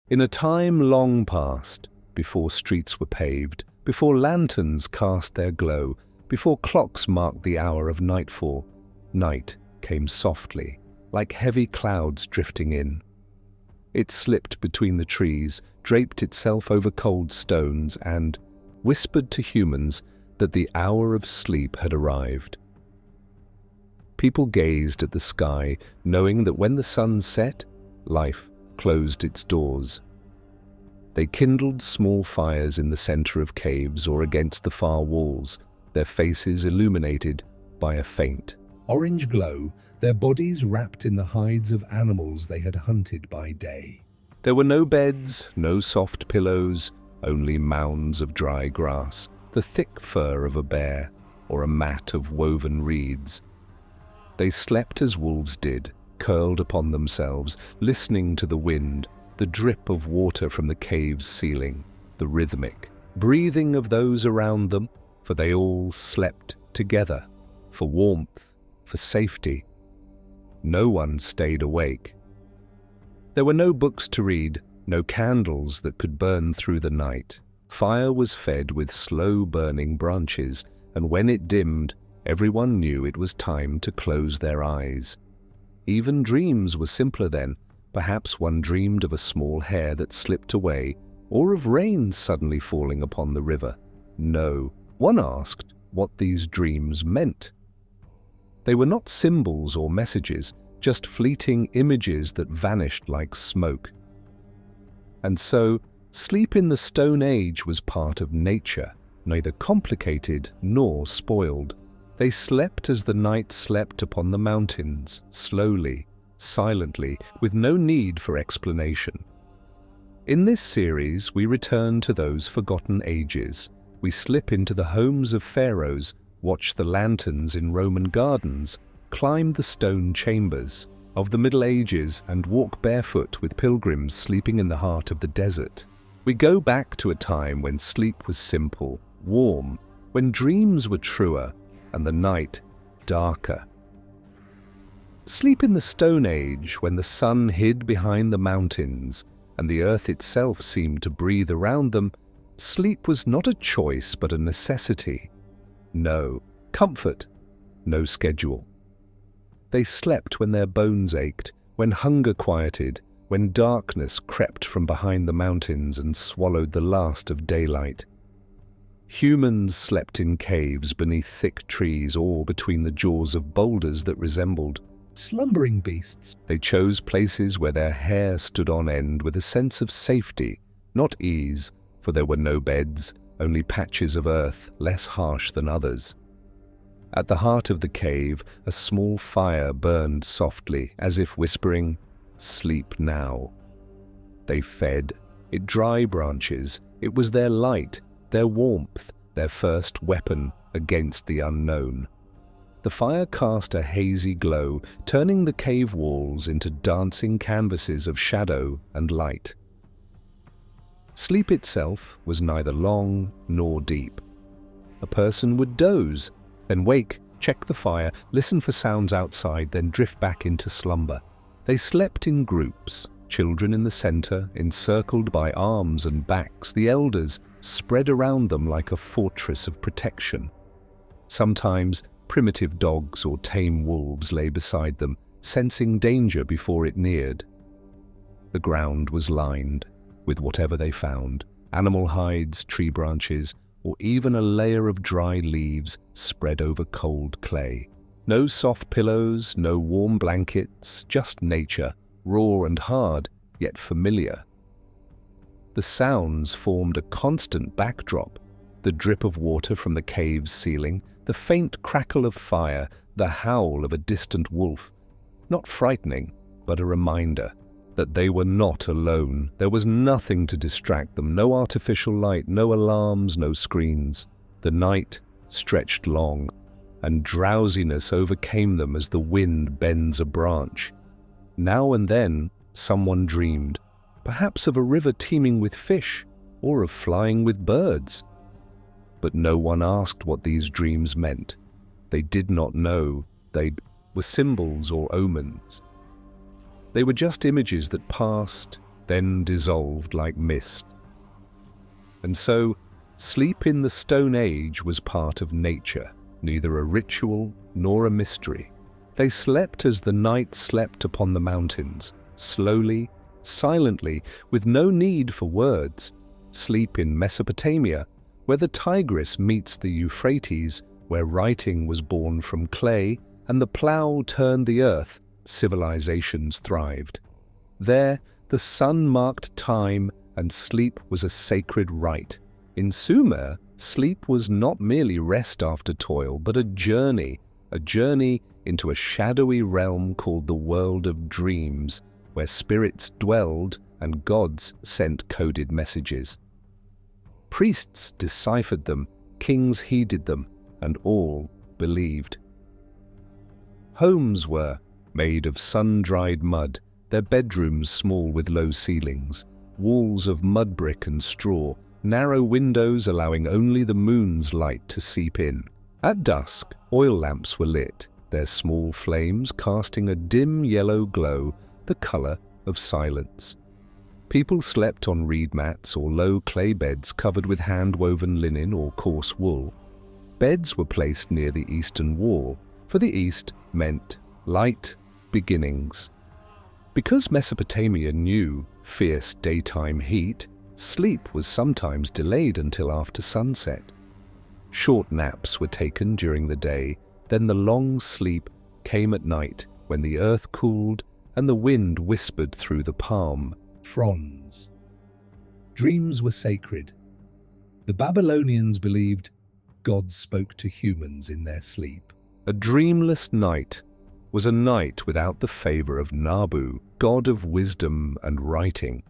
In a time long past, before streets were paved, before lanterns cast their glow, before clocks marked the hour of nightfall, night came softly, like heavy clouds drifting in. It slipped between the trees, draped itself over cold stones, and whispered to humans that the hour of sleep had arrived. People gazed at the sky, knowing that when the sun set, life closed its doors. They kindled small fires in the center of caves or against the far walls, their faces illuminated by a faint orange glow, their bodies wrapped in the hides of animals they had hunted by day. There were no beds, no soft pillows, only mounds of dry grass, the thick fur of a bear, or a mat of woven reeds. They slept as wolves did, curled upon themselves, listening to the wind, the drip of water from the cave's ceiling, the rhythmic breathing of those around them, for they all slept together, for warmth, for safety. No one stayed awake. There were no books to read, no candles that could burn through the night. Fire was fed with slow-burning branches, and when it dimmed, everyone knew it was time to close their eyes. Even dreams were simpler then. Perhaps one dreamed of a small hare that slipped away, or of rain suddenly falling upon the river. No, one asked what these dreams meant. They were not symbols or messages, just fleeting images that vanished like smoke. And so, sleep in the Stone Age was part of nature, neither complicated nor spoiled. They slept as the night slept upon the mountains, slowly, silently, with no need for explanation. In this series, we return to those forgotten ages. We slip into the homes of pharaohs, watch the lanterns in Roman gardens, climb the stone chambers of the Middle Ages, and walk barefoot with pilgrims sleeping in the heart of the desert. We go back to a time when sleep was simple, warm, when dreams were truer, and the night darker. Sleep in the Stone Age, when the sun hid behind the mountains, and the earth itself seemed to breathe around them, sleep was not a choice but a necessity. No comfort, no schedule. They slept when their bones ached, when hunger quieted, when darkness crept from behind the mountains and swallowed the last of daylight. Humans slept in caves beneath thick trees or between the jaws of boulders that resembled slumbering beasts. They chose places where their hair stood on end with a sense of safety, not ease, for there were no beds, only patches of earth less harsh than others. At the heart of the cave, a small fire burned softly, as if whispering, "Sleep now." They fed it dry branches. It was their light, their warmth, their first weapon against the unknown. The fire cast a hazy glow, turning the cave walls into dancing canvases of shadow and light. Sleep itself was neither long nor deep. A person would doze, then wake, check the fire, listen for sounds outside, then drift back into slumber. They slept in groups, children in the center, encircled by arms and backs, the elders spread around them like a fortress of protection. Sometimes primitive dogs or tame wolves lay beside them, sensing danger before it neared. The ground was lined with whatever they found, animal hides, tree branches, or even a layer of dry leaves spread over cold clay. No soft pillows, no warm blankets, just nature, raw and hard, yet familiar. The sounds formed a constant backdrop: the drip of water from the cave's ceiling, the faint crackle of fire, the howl of a distant wolf. Not frightening, but a reminder that they were not alone. There was nothing to distract them, no artificial light, no alarms, no screens. The night stretched long, and drowsiness overcame them as the wind bends a branch. Now and then, someone dreamed, perhaps of a river teeming with fish, or of flying with birds. But no one asked what these dreams meant. They did not know. They were symbols or omens. They were just images that passed, then dissolved like mist. And so, sleep in the Stone Age was part of nature, neither a ritual nor a mystery. They slept as the night slept upon the mountains, slowly, silently, with no need for words. Sleep in Mesopotamia, where the Tigris meets the Euphrates, where writing was born from clay and the plough turned the earth, civilizations thrived. There, the sun marked time and sleep was a sacred rite. In Sumer, sleep was not merely rest after toil, but a journey into a shadowy realm called the world of dreams, where spirits dwelled and gods sent coded messages. Priests deciphered them, kings heeded them, and all believed. Homes were made of sun-dried mud, their bedrooms small with low ceilings, walls of mud brick and straw, narrow windows allowing only the moon's light to seep in. At dusk, oil lamps were lit, their small flames casting a dim yellow glow, the color of silence. People slept on reed mats or low clay beds covered with hand-woven linen or coarse wool. Beds were placed near the eastern wall, for the east meant light beginnings. Because Mesopotamia knew fierce daytime heat, sleep was sometimes delayed until after sunset. Short naps were taken during the day, then the long sleep came at night when the earth cooled and the wind whispered through the palm fronds. Dreams were sacred. The Babylonians believed God spoke to humans in their sleep. A dreamless night was a night without the favor of Nabu, god of wisdom and writing.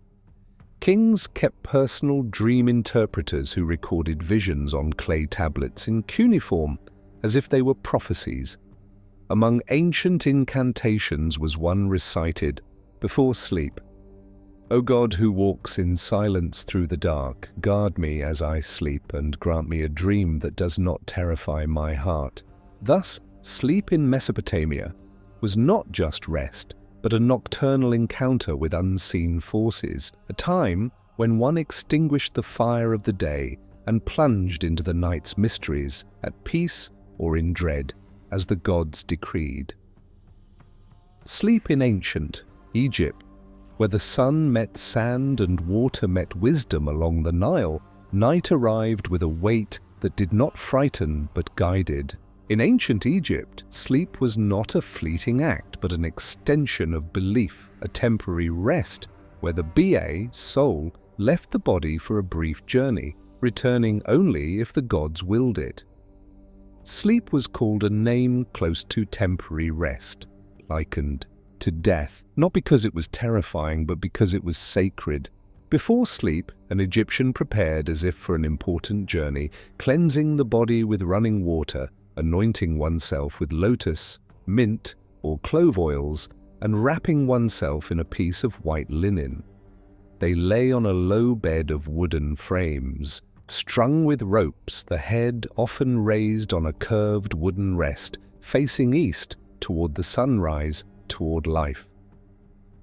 Kings kept personal dream interpreters who recorded visions on clay tablets in cuneiform, as if they were prophecies. Among ancient incantations was one recited before sleep. O God who walks in silence through the dark, guard me as I sleep and grant me a dream that does not terrify my heart. Thus, sleep in Mesopotamia was not just rest, but a nocturnal encounter with unseen forces, a time when one extinguished the fire of the day and plunged into the night's mysteries, at peace or in dread, as the gods decreed. Sleep in ancient Egypt, where the sun met sand and water met wisdom along the Nile, night arrived with a weight that did not frighten but guided. In ancient Egypt, sleep was not a fleeting act, but an extension of belief, a temporary rest, where the soul, left the body for a brief journey, returning only if the gods willed it. Sleep was called a name close to temporary rest, likened to death, not because it was terrifying, but because it was sacred. Before sleep, an Egyptian prepared as if for an important journey, cleansing the body with running water, anointing oneself with lotus, mint, or clove oils, and wrapping oneself in a piece of white linen. They lay on a low bed of wooden frames, strung with ropes, the head often raised on a curved wooden rest, facing east toward the sunrise, toward life.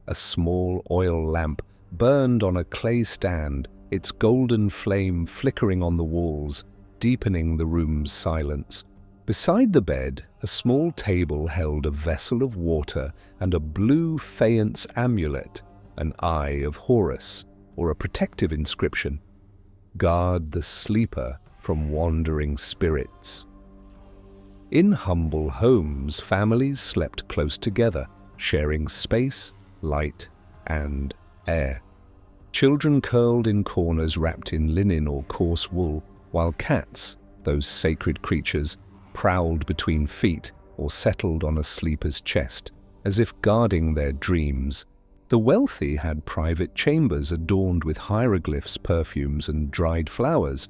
A small oil lamp burned on a clay stand, its golden flame flickering on the walls, deepening the room's silence. Beside the bed, a small table held a vessel of water and a blue faience amulet, an eye of Horus, or a protective inscription. Guard the sleeper from wandering spirits. In humble homes, families slept close together, sharing space, light, and air. Children curled in corners wrapped in linen or coarse wool, while cats, those sacred creatures, prowled between feet or settled on a sleeper's chest, as if guarding their dreams. The wealthy had private chambers adorned with hieroglyphs, perfumes, and dried flowers.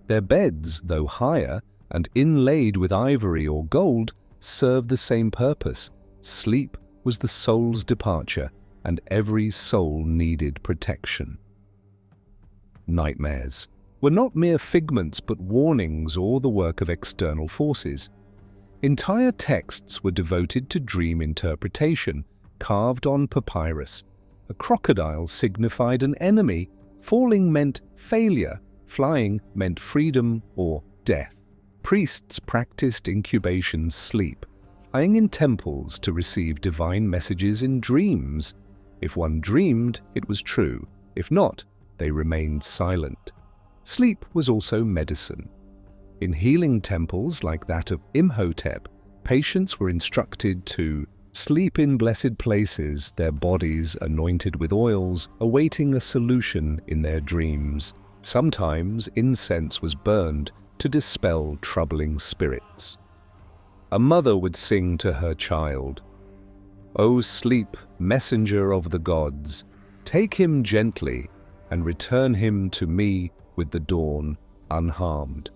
Their beds, though higher and inlaid with ivory or gold, served the same purpose. Sleep was the soul's departure, and every soul needed protection. Nightmares were not mere figments but warnings or the work of external forces. Entire texts were devoted to dream interpretation, carved on papyrus. A crocodile signified an enemy. Falling meant failure. Flying meant freedom or death. Priests practiced incubation sleep, lying in temples to receive divine messages in dreams. If one dreamed, it was true. If not, they remained silent. Sleep was also medicine. In healing temples like that of Imhotep, patients were instructed to sleep in blessed places, their bodies anointed with oils, awaiting a solution in their dreams. Sometimes incense was burned to dispel troubling spirits. A mother would sing to her child, "O sleep, messenger of the gods, take him gently and return him to me with the dawn unharmed."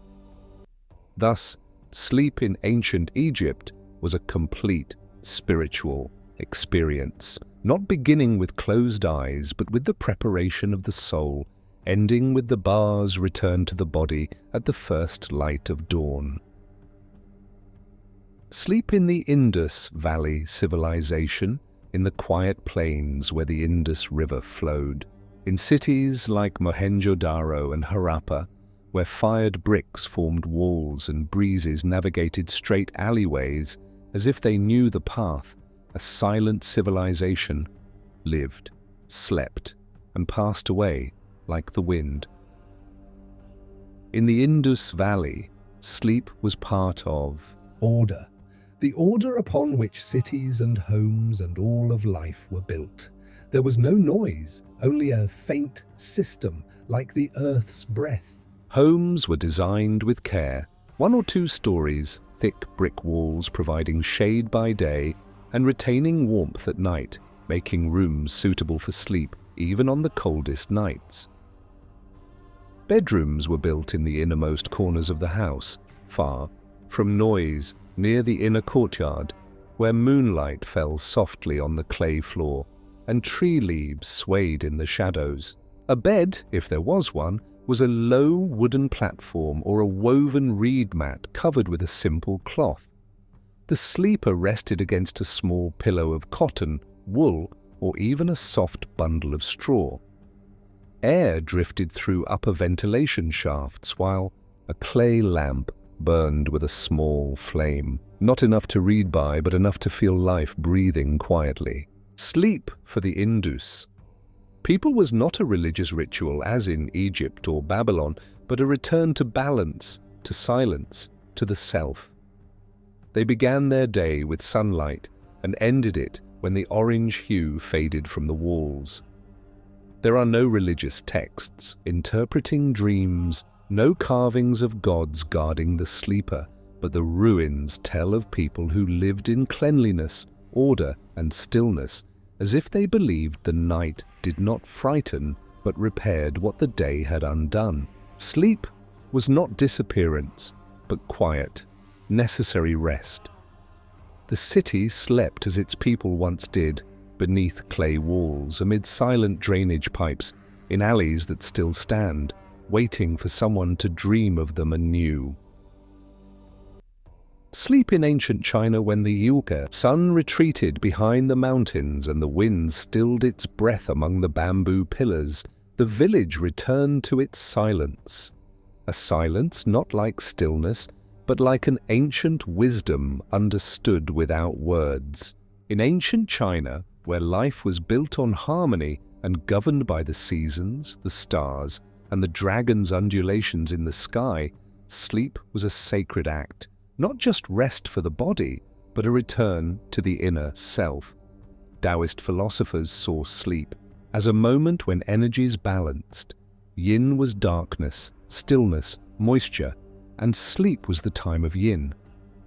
Thus, sleep in ancient Egypt was a complete spiritual experience, not beginning with closed eyes, but with the preparation of the soul, ending with the bars return to the body at the first light of dawn. Sleep in the Indus Valley civilization, in the quiet plains where the Indus River flowed, in cities like Mohenjo-Daro and Harappa, where fired bricks formed walls and breezes navigated straight alleyways as if they knew the path, a silent civilization lived, slept, and passed away like the wind. In the Indus Valley, sleep was part of order, the order upon which cities and homes and all of life were built. There was no noise, only a faint system like the earth's breath. Homes were designed with care, 1 or 2 stories, thick brick walls providing shade by day and retaining warmth at night, making rooms suitable for sleep even on the coldest nights. Bedrooms were built in the innermost corners of the house, far from noise, near the inner courtyard, where moonlight fell softly on the clay floor and tree leaves swayed in the shadows. A bed, if there was one, was a low wooden platform or a woven reed mat covered with a simple cloth. The sleeper rested against a small pillow of cotton, wool, or even a soft bundle of straw. Air drifted through upper ventilation shafts while a clay lamp burned with a small flame, not enough to read by but enough to feel life breathing quietly. Sleep for the Indus people was not a religious ritual as in Egypt or Babylon, but a return to balance, to silence, to the self. They began their day with sunlight and ended it when the orange hue faded from the walls. There are no religious texts interpreting dreams, no carvings of gods guarding the sleeper, but the ruins tell of people who lived in cleanliness, order, and stillness, as if they believed the night did not frighten but repaired what the day had undone. Sleep was not disappearance, but quiet, necessary rest. The city slept as its people once did, beneath clay walls, amid silent drainage pipes, in alleys that still stand, waiting for someone to dream of them anew. Sleep in ancient China when the Yulka sun retreated behind the mountains and the wind stilled its breath among the bamboo pillars, the village returned to its silence. A silence not like stillness, but like an ancient wisdom understood without words. In ancient China, where life was built on harmony and governed by the seasons, the stars, and the dragon's undulations in the sky, sleep was a sacred act, not just rest for the body, but a return to the inner self. Taoist philosophers saw sleep as a moment when energies balanced. Yin was darkness, stillness, moisture, and sleep was the time of yin.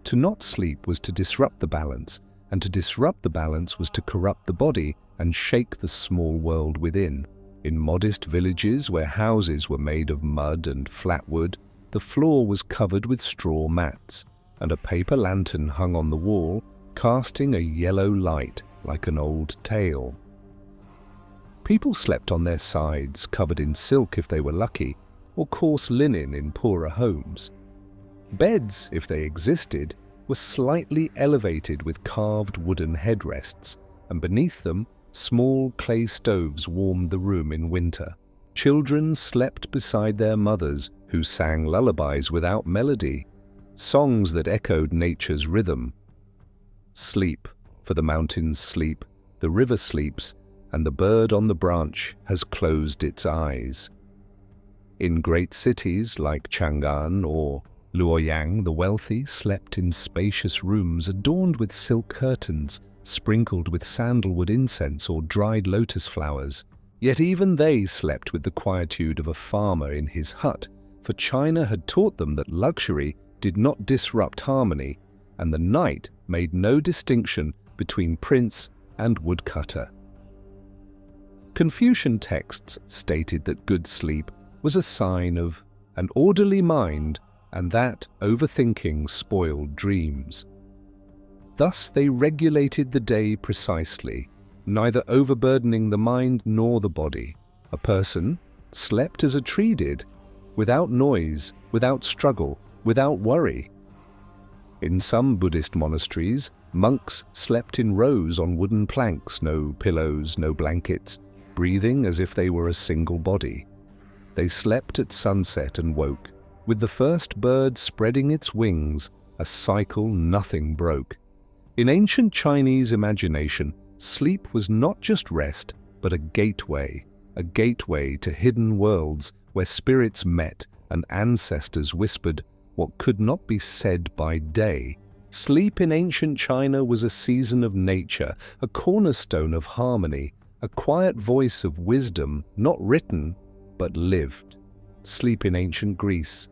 To not sleep was to disrupt the balance, and to disrupt the balance was to corrupt the body and shake the small world within. In modest villages where houses were made of mud and flat wood, the floor was covered with straw mats, and a paper lantern hung on the wall, casting a yellow light like an old tale. People slept on their sides, covered in silk if they were lucky, or coarse linen in poorer homes. Beds, if they existed, were slightly elevated with carved wooden headrests, and beneath them, Small clay stoves warmed the room in winter. Children slept beside their mothers, who sang lullabies without melody, songs that echoed nature's rhythm. Sleep, for the mountains sleep, the river sleeps, and the bird on the branch has closed its eyes. In great cities like Chang'an or Luoyang, the wealthy slept in spacious rooms adorned with silk curtains, sprinkled with sandalwood incense or dried lotus flowers. Yet even they slept with the quietude of a farmer in his hut, for China had taught them that luxury did not disrupt harmony, and the night made no distinction between prince and woodcutter. Confucian texts stated that good sleep was a sign of an orderly mind and that overthinking spoiled dreams. Thus they regulated the day precisely, neither overburdening the mind nor the body. A person slept as a tree did, without noise, without struggle, without worry. In some Buddhist monasteries, monks slept in rows on wooden planks, no pillows, no blankets, breathing as if they were a single body. They slept at sunset and woke. With the first bird spreading its wings, a cycle nothing broke. In ancient Chinese imagination, sleep was not just rest, but a gateway to hidden worlds where spirits met and ancestors whispered what could not be said by day. Sleep in ancient China was a season of nature, a cornerstone of harmony, a quiet voice of wisdom, not written, but lived. Sleep in ancient Greece.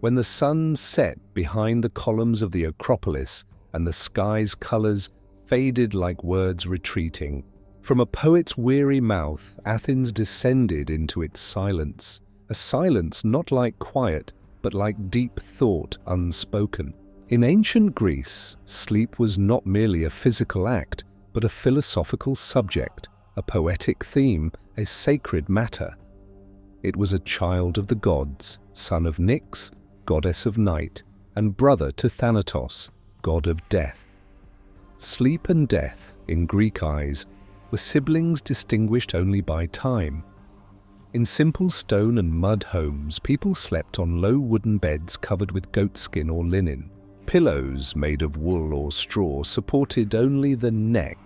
When the sun set behind the columns of the Acropolis and the sky's colors faded like words retreating, from a poet's weary mouth, Athens descended into its silence, a silence not like quiet, but like deep thought unspoken. In ancient Greece, sleep was not merely a physical act, but a philosophical subject, a poetic theme, a sacred matter. It was a child of the gods, son of Nyx, goddess of night, and brother to Thanatos, god of death. Sleep and death, in Greek eyes, were siblings distinguished only by time. In simple stone and mud homes, people slept on low wooden beds covered with goatskin or linen. Pillows made of wool or straw supported only the neck,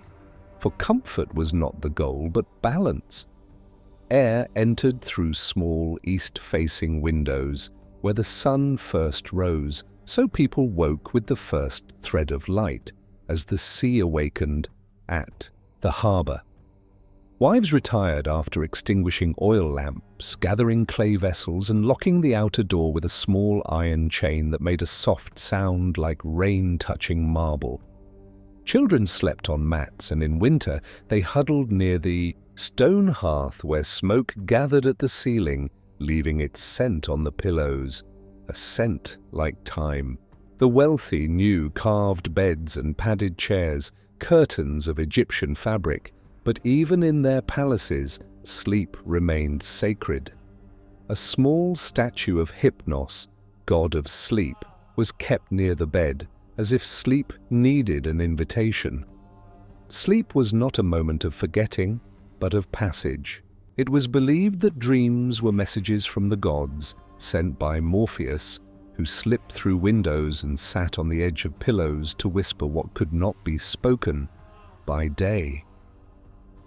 for comfort was not the goal, but balance. Air entered through small east-facing windows, where the sun first rose, so people woke with the first thread of light, as the sea awakened at the harbour. Wives retired after extinguishing oil lamps, gathering clay vessels, and locking the outer door with a small iron chain that made a soft sound like rain touching marble. Children slept on mats, and in winter they huddled near the stone hearth where smoke gathered at the ceiling, leaving its scent on the pillows, a scent like time. The wealthy knew carved beds and padded chairs, curtains of Egyptian fabric, but even in their palaces, sleep remained sacred. A small statue of Hypnos, god of sleep, was kept near the bed, as if sleep needed an invitation. Sleep was not a moment of forgetting, but of passage. It was believed that dreams were messages from the gods, sent by Morpheus, who slipped through windows and sat on the edge of pillows to whisper what could not be spoken by day.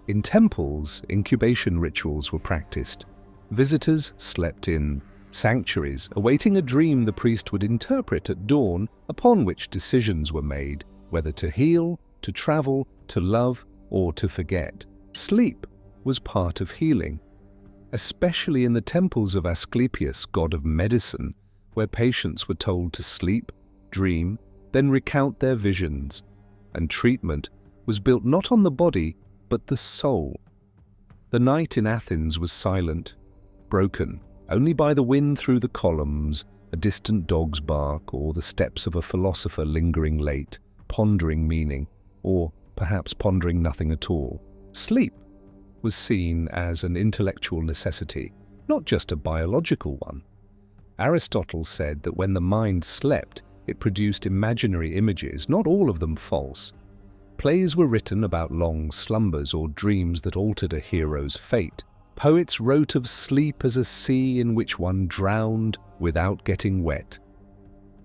In temples, incubation rituals were practiced. Visitors slept in sanctuaries, awaiting a dream the priest would interpret at dawn, upon which decisions were made, whether to heal, to travel, to love, or to forget. Sleep was part of healing, especially in the temples of Asclepius, god of medicine, where patients were told to sleep, dream, then recount their visions, and treatment was built not on the body, but the soul. The night in Athens was silent, broken only by the wind through the columns, a distant dog's bark, or the steps of a philosopher lingering late, pondering meaning, or perhaps pondering nothing at all. Sleep was seen as an intellectual necessity, not just a biological one. Aristotle said that when the mind slept, it produced imaginary images, not all of them false. Plays were written about long slumbers or dreams that altered a hero's fate. Poets wrote of sleep as a sea in which one drowned without getting wet.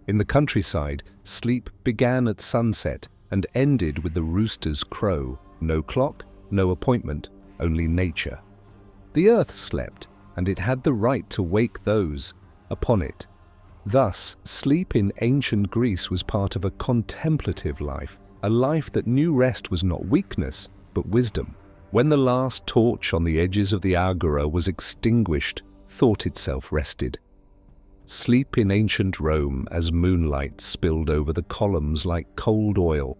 In the countryside, sleep began at sunset and ended with the rooster's crow. No clock, no appointment, only nature. The earth slept, and it had the right to wake those upon it. Thus, sleep in ancient Greece was part of a contemplative life, a life that knew rest was not weakness, but wisdom. When the last torch on the edges of the agora was extinguished, thought itself rested. Sleep in ancient Rome as moonlight spilled over the columns like cold oil.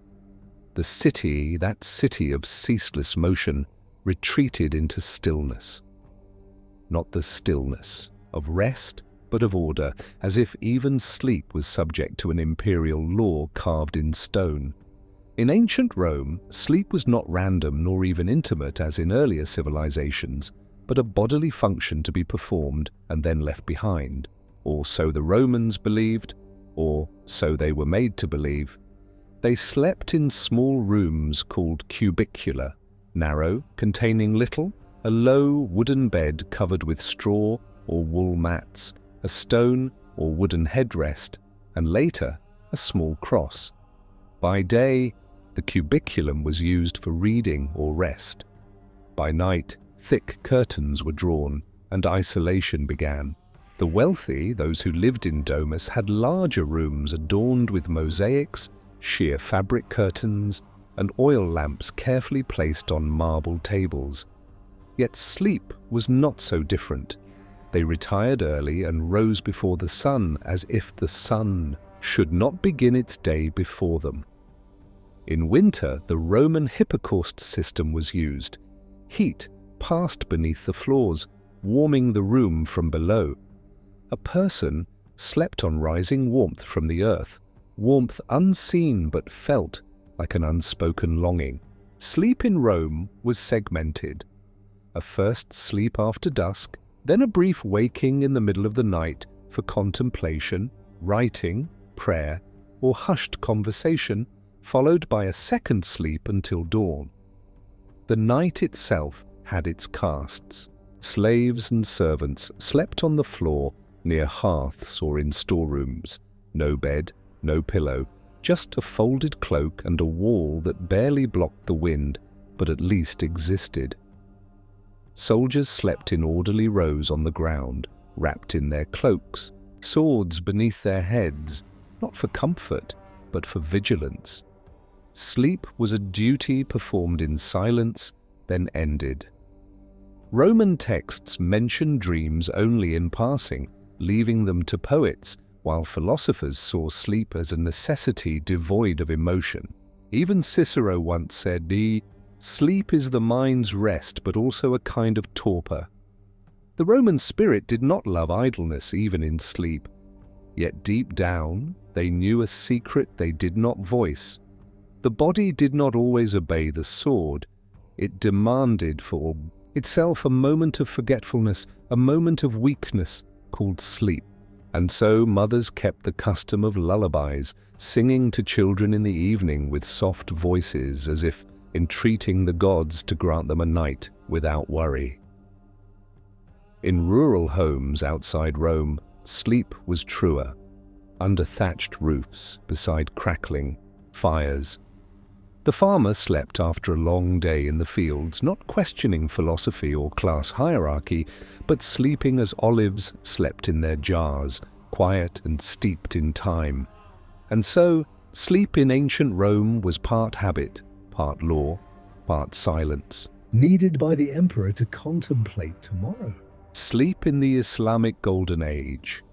The city, that city of ceaseless motion, retreated into stillness. Not the stillness of rest, but of order, as if even sleep was subject to an imperial law carved in stone. In ancient Rome, sleep was not random nor even intimate as in earlier civilizations, but a bodily function to be performed and then left behind. Or so the Romans believed, or so they were made to believe. They slept in small rooms called cubicula, narrow, containing little, a low wooden bed covered with straw or wool mats, a stone or wooden headrest, and later a small cross. By day, the cubiculum was used for reading or rest. By night, thick curtains were drawn and isolation began. The wealthy, those who lived in domus, had larger rooms adorned with mosaics, sheer fabric curtains, and oil lamps carefully placed on marble tables. Yet sleep was not so different. They retired early and rose before the sun as if the sun should not begin its day before them. In winter, the Roman hypocaust system was used. Heat passed beneath the floors, warming the room from below. A person slept on rising warmth from the earth, warmth unseen but felt like an unspoken longing. Sleep in Rome was segmented. A first sleep after dusk, then a brief waking in the middle of the night for contemplation, writing, prayer, or hushed conversation, followed by a second sleep until dawn. The night itself had its castes. Slaves and servants slept on the floor near hearths or in storerooms. No bed, no pillow, just a folded cloak and a wall that barely blocked the wind, but at least existed. Soldiers slept in orderly rows on the ground, wrapped in their cloaks, swords beneath their heads, not for comfort, but for vigilance. Sleep was a duty performed in silence, then ended. Roman texts mention dreams only in passing, leaving them to poets, while philosophers saw sleep as a necessity devoid of emotion. Even Cicero once said, "Sleep is the mind's rest, but also a kind of torpor." The Roman spirit did not love idleness even in sleep. Yet deep down, they knew a secret they did not voice. The body did not always obey the sword. It demanded for itself a moment of forgetfulness, a moment of weakness called sleep. And so mothers kept the custom of lullabies, singing to children in the evening with soft voices as if entreating the gods to grant them a night without worry. In rural homes outside Rome, sleep was truer, under thatched roofs, beside crackling fires. The farmer slept after a long day in the fields, not questioning philosophy or class hierarchy, but sleeping as olives slept in their jars, quiet and steeped in time. And so, sleep in ancient Rome was part habit, part law, part silence. Needed by the emperor to contemplate tomorrow. Sleep in the Islamic Golden Age.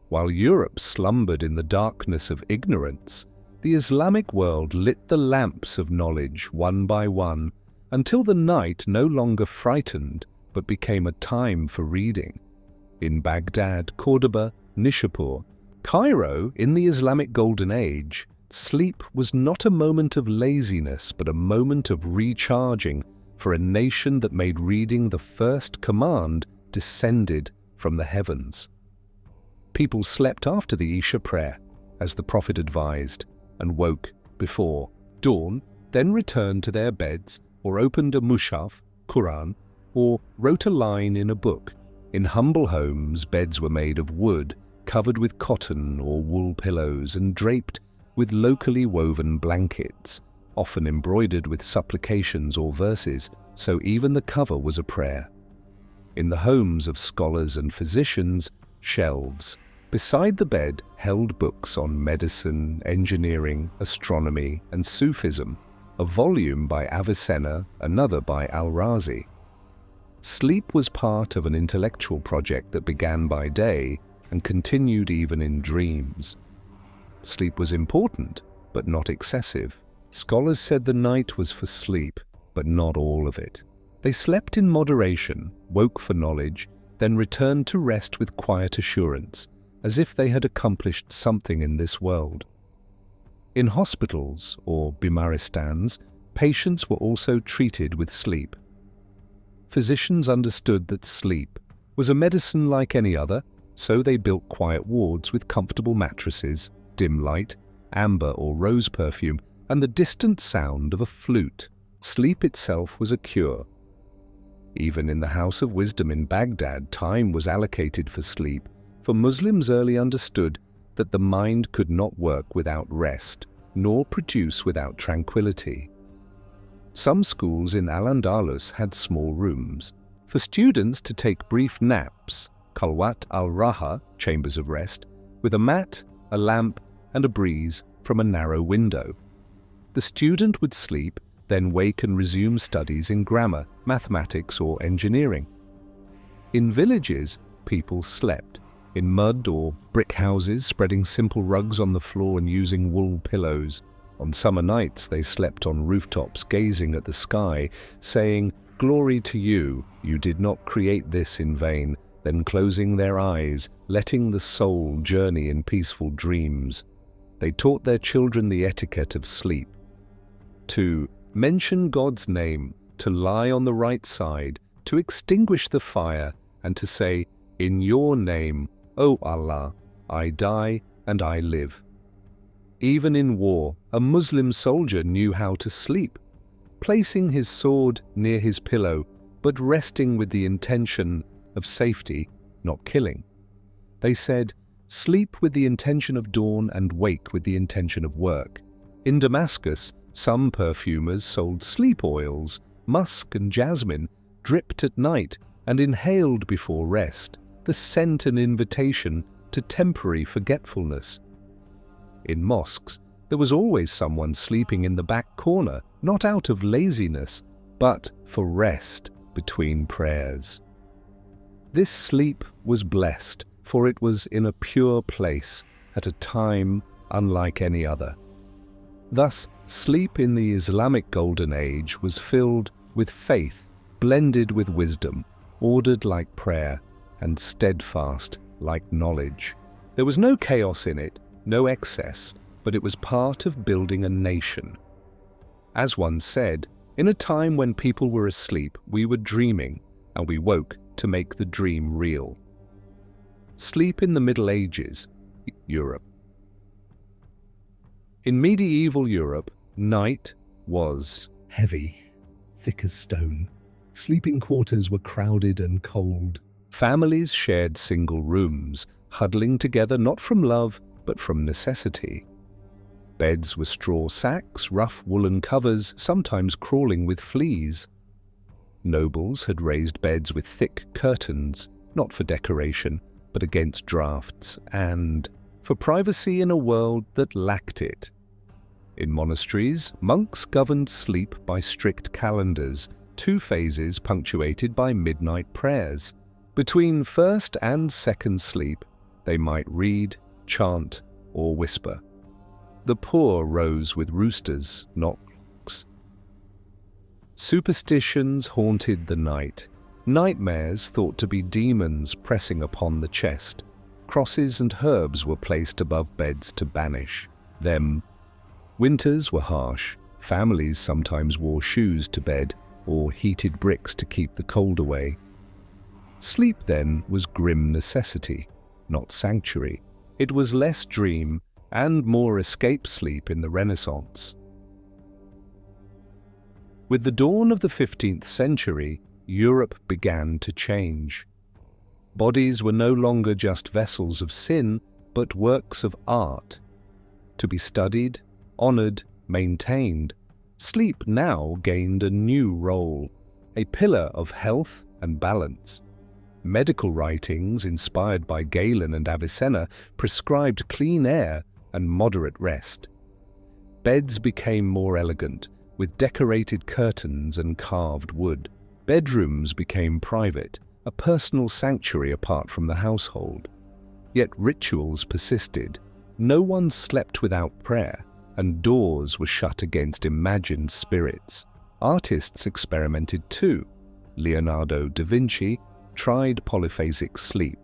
While Europe slumbered in the darkness of ignorance, the Islamic world lit the lamps of knowledge one by one, until the night no longer frightened, but became a time for reading. In Baghdad, Cordoba, Nishapur, Cairo, in the Islamic Golden Age, sleep was not a moment of laziness, but a moment of recharging for a nation that made reading the first command descended from the heavens. People slept after the Isha prayer, as the Prophet advised, and woke before dawn, then returned to their beds or opened a mushaf, Quran, or wrote a line in a book. In humble homes, beds were made of wood, covered with cotton or wool pillows and draped with locally woven blankets, often embroidered with supplications or verses, so even the cover was a prayer. In the homes of scholars and physicians, shelves beside the bed held books on medicine, engineering, astronomy, and Sufism, a volume by Avicenna, another by Al-Razi. Sleep was part of an intellectual project that began by day and continued even in dreams. Sleep was important, but not excessive. Scholars said the night was for sleep, but not all of it. They slept in moderation, woke for knowledge, then returned to rest with quiet assurance, as if they had accomplished something in this world. In hospitals, or bimaristans, patients were also treated with sleep. Physicians understood that sleep was a medicine like any other, so they built quiet wards with comfortable mattresses, dim light, amber or rose perfume, and the distant sound of a flute. Sleep itself was a cure. Even in the House of Wisdom in Baghdad, time was allocated for sleep, for Muslims early understood that the mind could not work without rest, nor produce without tranquility. Some schools in Al-Andalus had small rooms for students to take brief naps, Khalwat al-Raha, chambers of rest, with a mat, a lamp, and a breeze from a narrow window. The student would sleep, then wake and resume studies in grammar, mathematics, or engineering. In villages, people slept in mud or brick houses, spreading simple rugs on the floor and using wool pillows. On summer nights, they slept on rooftops, gazing at the sky, saying, "Glory to you, you did not create this in vain," then closing their eyes, letting the soul journey in peaceful dreams. They taught their children the etiquette of sleep. To mention God's name, to lie on the right side, to extinguish the fire, and to say, "In your name, O Allah, I die and I live." Even in war, a Muslim soldier knew how to sleep, placing his sword near his pillow, but resting with the intention of safety, not killing. They said, "Sleep with the intention of dawn and wake with the intention of work." In Damascus, some perfumers sold sleep oils, musk and jasmine, dripped at night and inhaled before rest, the scent an invitation to temporary forgetfulness. In mosques, there was always someone sleeping in the back corner, not out of laziness, but for rest between prayers. This sleep was blessed, for it was in a pure place, at a time unlike any other. Thus, sleep in the Islamic Golden Age was filled with faith, blended with wisdom, ordered like prayer, and steadfast like knowledge. There was no chaos in it, no excess, but it was part of building a nation. As one said, in a time when people were asleep, we were dreaming, and we woke to make the dream real. Sleep in the Middle Ages, Europe. In medieval Europe, night was heavy, thick as stone. Sleeping quarters were crowded and cold. Families shared single rooms, huddling together not from love, but from necessity. Beds were straw sacks, rough woolen covers, sometimes crawling with fleas. Nobles had raised beds with thick curtains, not for decoration, but against draughts and for privacy in a world that lacked it. In monasteries, monks governed sleep by strict calendars, 2 phases punctuated by midnight prayers. Between first and second sleep, they might read, chant, or whisper. The poor rose with roosters, not clocks. Superstitions haunted the night. Nightmares thought to be demons pressing upon the chest. Crosses and herbs were placed above beds to banish them. Winters were harsh. Families sometimes wore shoes to bed or heated bricks to keep the cold away. Sleep then was grim necessity, not sanctuary. It was less dream and more escape sleep in the Renaissance. With the dawn of the 15th century, Europe began to change. Bodies were no longer just vessels of sin, but works of art. To be studied, honored, maintained, sleep now gained a new role, a pillar of health and balance. Medical writings, inspired by Galen and Avicenna, prescribed clean air and moderate rest. Beds became more elegant, with decorated curtains and carved wood. Bedrooms became private, a personal sanctuary apart from the household. Yet rituals persisted. No one slept without prayer, and doors were shut against imagined spirits. Artists experimented too. Leonardo da Vinci tried polyphasic sleep,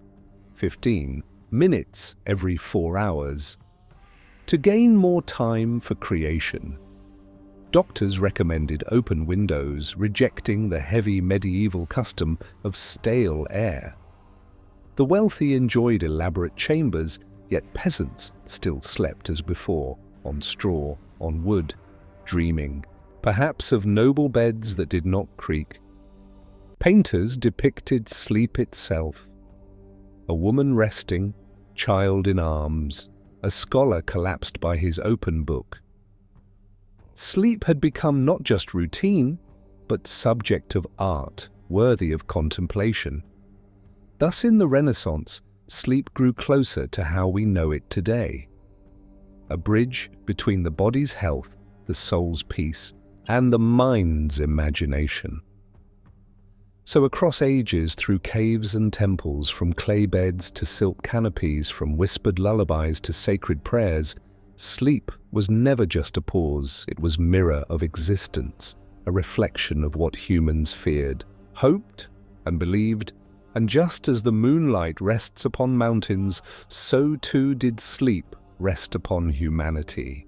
15 minutes every 4 hours, to gain more time for creation. Doctors recommended open windows, rejecting the heavy medieval custom of stale air. The wealthy enjoyed elaborate chambers, yet peasants still slept as before, on straw, on wood, dreaming, perhaps of noble beds that did not creak. Painters depicted sleep itself. A woman resting, child in arms, a scholar collapsed by his open book. Sleep had become not just routine, but subject of art, worthy of contemplation. Thus in the Renaissance, sleep grew closer to how we know it today. A bridge between the body's health, the soul's peace, and the mind's imagination. So across ages, through caves and temples, from clay beds to silk canopies, from whispered lullabies to sacred prayers, sleep was never just a pause, it was mirror of existence, a reflection of what humans feared, hoped, and believed. And just as the moonlight rests upon mountains, so too did sleep rest upon humanity.